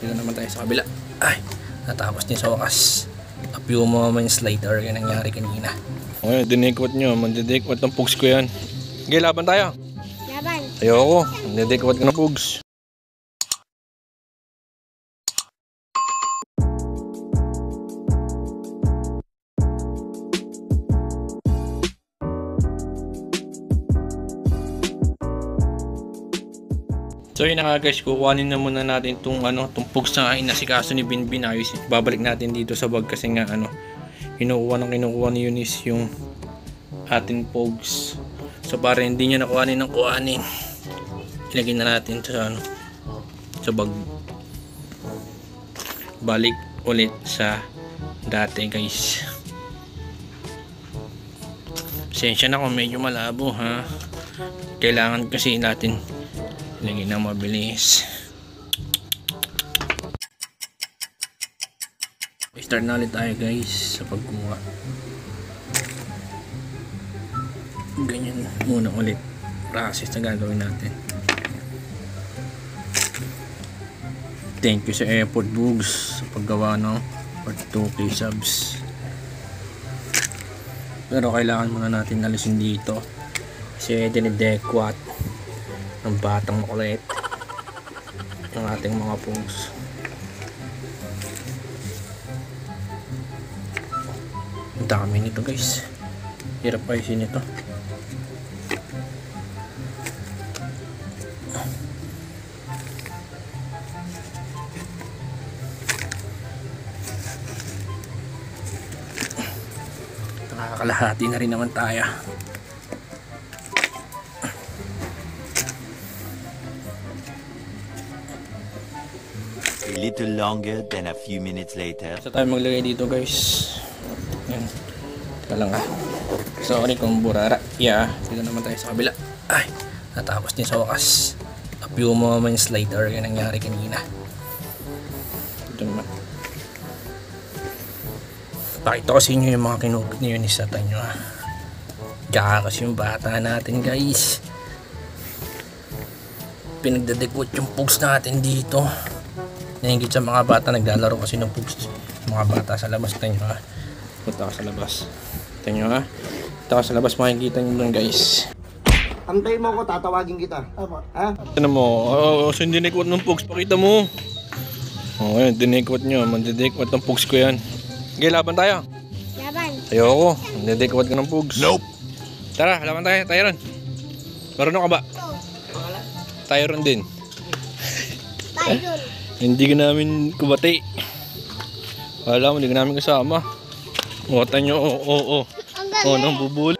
dito naman tayo sa kabila. Ay, natapos din sa wakas. A few moments later, yan nangyari kanina. Okay, dinikwat nyo. Mandidikwat ng pugs ko yan. Okay, laban tayo. Laban. Ayoko. Mandidikwat ka ng pugs. So yun na nga guys, kukuhanin na muna natin itong pugs na inasikaso ni Binbin. Ayos, babalik natin dito sa bag kasi nga kinukuha ni Eunice yung ating pugs. So para hindi niya nakuhanin ng kuhanin, ilagay na natin sa bag. Balik ulit sa dati guys. Pasensya na kung medyo malabo ha. Kailangan kasi natin lagi na mabilis. Start na ulit tayo guys sa pagkuha. Ganyan muna ulit process na gagawin natin. Thank you sa Effort Bugs sa paggawa ng 2K subs. Pero kailangan muna natin alisin dito kasi dinidekwat ng batang makulit ng ating mga pugs. Ang dami nito guys, hirap ayusin ito. Nakakalahati na rin naman tayo. A little longer than a few minutes later. So tayo maglagay dito guys. Yan. Teka lang sorry kung burara. Yeah, dito naman tayo sa kabila. Ay, natapos din sa wakas. A few moments later, yan nangyari kanina. Ito naman. Pakita ko sa inyo yung mga kinupit niyo ni Satan nyo ha. Gakas yung bata natin guys. Pinagdadikot yung pugs natin dito. Nahingit sa mga bata, naglalaro kasi ng pugs. Mga bata sa labas, tayo ha. Punta ka sa labas. Tayo ha. Punta ka sa labas, makikita nyo lang guys. Antay mo ko, tatawagin kita. Ha? Ano mo? So dinikwat ng pugs, pakita mo. Okay, dinikwat nyo. Mandidikwat ng pugs ko yan. Okay, laban tayo. Laban. Ayoko. Mandidikwat ka ng pugs. Nope. Tara, laban tayo. Tyron. Marunong ka ba? Tyron din. Tyron. Hindi ka namin kubati. Wala mo, hindi ka namin kasama. Ngota nyo, oo. Oo, nang bubuli.